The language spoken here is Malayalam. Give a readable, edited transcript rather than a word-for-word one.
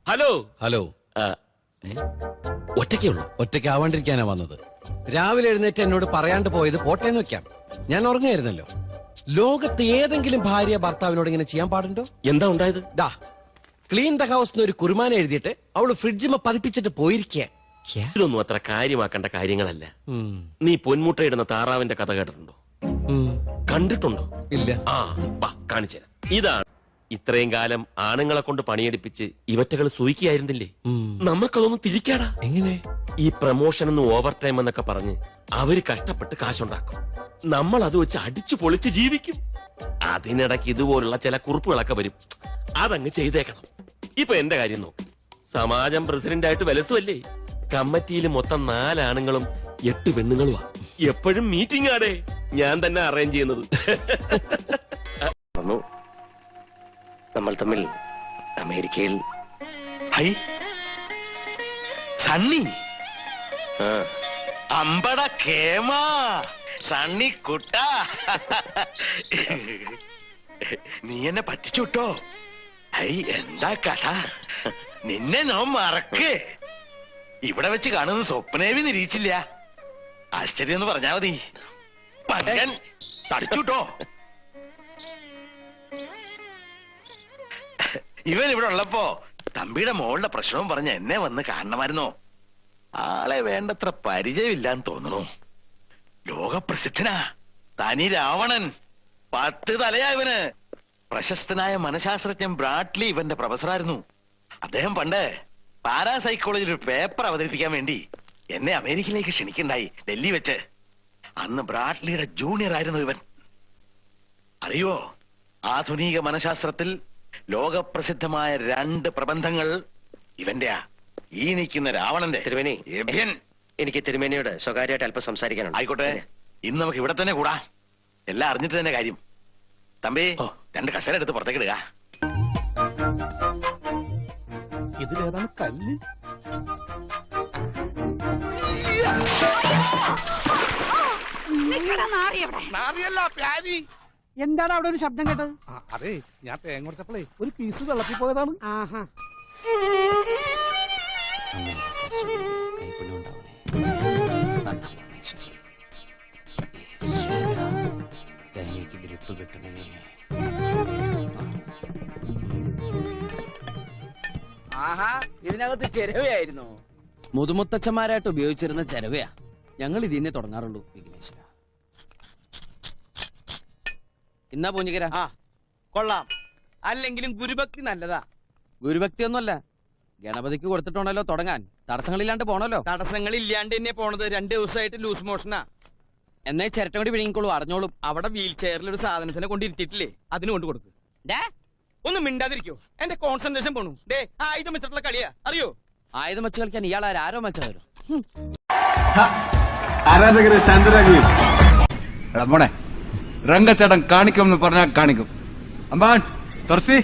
Hello hello. ഒറ്റയ്ക്കുള്ളൂ. ഒറ്റയ്ക്കാവാണ്ടിരിക്കാനാ വന്നത്. രാവിലെ എഴുന്നേറ്റ് എന്നോട് പറയാണ്ട് പോയത് പോട്ടേന്ന് വെക്കാം. ഞാൻ ഉറങ്ങായിരുന്നല്ലോ. ലോകത്ത് ഏതെങ്കിലും ഭാര്യ ഭർത്താവിനോട് ഇങ്ങനെ ചെയ്യാൻ പാടുണ്ടോ? എന്താ ഉണ്ടായത്? ദാ ക്ലീൻ ദ ഹൗസ് ഒരു കുറുമാന എഴുതിയിട്ട് അവള് ഫ്രിഡ്ജിമ പതിപ്പിച്ചിട്ട് പോയിരിക്കുക. ഇതൊന്നും അത്ര കാര്യമാക്കേണ്ട കാര്യങ്ങളല്ല. നീ പൊന്മുട്ടയിടുന്ന താറാവിന്റെ കഥ കേട്ടിട്ടുണ്ടോ? കണ്ടിട്ടുണ്ടോ? ഇല്ല. ആ വാ കാണിച്ചുതരാം. ഇതാണ് ഇത്രയും കാലം ആണുങ്ങളെ കൊണ്ട് പണിയെടുപ്പിച്ച് ഇവറ്റകൾ സൂയിക്കായിരുന്നില്ലേ? നമുക്കതൊന്നും തിരിക്കാടാ. എങ്ങനെ? ഈ പ്രമോഷൻ എന്ന് ഓവർ ടൈം എന്നൊക്കെ പറഞ്ഞ് അവര് കഷ്ടപ്പെട്ട് കാശുണ്ടാക്കും. നമ്മൾ അത് വെച്ച് അടിച്ചു പൊളിച്ച് ജീവിക്കും. അതിനിടയ്ക്ക് ഇതുപോലുള്ള ചില കുറിപ്പുകളൊക്കെ വരും. അതങ്ങ് ചെയ്തേക്കണം. ഇപ്പൊ എന്റെ കാര്യം നോക്ക്. സമാജം പ്രസിഡന്റ് ആയിട്ട് വിലസുമല്ലേ. കമ്മിറ്റിയിൽ മൊത്തം 4 ആണുങ്ങളും 8 പെണ്ണുങ്ങളുമാ. എപ്പോഴും മീറ്റിംഗ് ആടേ. ഞാൻ തന്നെ അറേഞ്ച് ചെയ്യുന്നത്. നമ്മൾ തമ്മിൽ അമേരിക്കയിൽ സണ്ണി അമ്പട കേമ സണ്ണി കുട്ട നീ എന്നെ പറ്റിച്ചുട്ടോ. എന്താ കഥ? നിന്നെ ഞാൻ മറക്കേ. ഇവിടെ വെച്ച് കാണുന്നത് സ്വപ്നേവി നിരീക്ഷില്ല. ആശ്ചര്യം എന്ന് പറഞ്ഞാ മതി. പകൻ തടിച്ചുട്ടോ. ഇവൻ ഇവിടെ ഉള്ളപ്പോ തമ്പിയുടെ മോളുടെ പ്രശ്നവും പറഞ്ഞ് എന്നെ വന്ന് കാണണമായിരുന്നോ? ആളെ വേണ്ടത്ര പരിചയമില്ലാന്ന് തോന്നുന്നു. ലോകപ്രസിദ്ധനാ തനി രാവണൻ. 10 തലയാ ഇവന്. പ്രശസ്തനായ മനഃശാസ്ത്രജ്ഞൻ ബ്രാഡ്ലി ഇവന്റെ പ്രൊഫസറായിരുന്നു. അദ്ദേഹം പണ്ട് പാരാസൈക്കോളജിയിൽ ഒരു പേപ്പർ അവതരിപ്പിക്കാൻ വേണ്ടി എന്നെ അമേരിക്കയിലേക്ക് ക്ഷണിക്കണ്ടായി, ഡൽഹി വെച്ച്. അന്ന് ബ്രാഡ്ലിയുടെ ജൂനിയർ ആയിരുന്നു ഇവൻ. അറിയോ, ആധുനിക മനഃശാസ്ത്രത്തിൽ ലോകപ്രസിദ്ധമായ 2 പ്രബന്ധങ്ങൾ ഇവന്റെയാ. ഈ നിൽക്കുന്ന രാവണന്റെ. തിരുമേനി, എനിക്ക് തിരുമേനിയോട് സ്വകാര്യമായിട്ട് അല്പം സംസാരിക്കാനുണ്ട്. ആയിക്കോട്ടെ, ഇന്ന് നമുക്ക് ഇവിടെ തന്നെ കൂടാ. എല്ലാം അറിഞ്ഞിട്ട് തന്നെ കാര്യം. തമ്പി, 2 കസേര എടുത്ത് പുറത്തേക്ക് ഇടുക. ഇതിലേതാണ് കല്ല്? എന്താണ് അവിടെ ഒരു ശബ്ദം കേട്ടത്? അതെ, ഞാൻ തേങ്ങ കൊടുത്തപ്പോഴേ ഒരു പീസ് വെള്ളത്തിൽ പോയതാണ്. ആഹാ, ആഹാ, ഇതിനകത്ത് ചെരവയായിരുന്നു. മുതുമുത്തച്ഛന്മാരായിട്ട് ഉപയോഗിച്ചിരുന്ന ചെരവയാ. ഞങ്ങൾ ഇതിനെ തുടങ്ങാറുള്ളൂ. വിഘ്നേശ്വര, ഇന്നാ പൂഞ്ഞിക്കര. ആ കൊള്ളാം. അല്ലെങ്കിലും ഗുരുഭക്തി നല്ലതാ. ഗുരുഭക്തി ഒന്നുമല്ല, ഗണപതിക്ക് കൊടുത്തിട്ടുണ്ടല്ലോ തുടങ്ങാൻ. തടസ്സങ്ങളില്ലാണ്ട് പോണല്ലോ. തടസ്സങ്ങളില്ലാണ്ട് തന്നെ പോണത്. 2 ദിവസമായിട്ട് ലൂസ് മോഷനാ. എന്നേ ചിരട്ടം കൂടി വിഴുങ്ങിക്കോളൂ, അറിഞ്ഞോളും. അവിടെ വീൽ ചെയറിൽ ഒരു സാധനത്തിനെ കൊണ്ടിരുത്തിയിട്ടില്ലേ, അതിന് കൊണ്ട് കൊടുക്ക്. ഒന്നും മിണ്ടാതിരിക്കോ, എന്റെ കോൺസെൻട്രേഷൻ പോണു. ഡേ, ആയുധം വെച്ചിട്ടുള്ള കളിയാ, അറിയോ? ആയുധം വെച്ച് കളിക്കാൻ ഇയാൾ ആരോ വെച്ചാലോ. ആരാധകരെ ശാന്തരാകുകയും മോനെ രംഗച്ചേട്ടൻ കാണിക്കും എന്ന് പറഞ്ഞാൽ കാണിക്കും. അമ്പാൻ തുറസി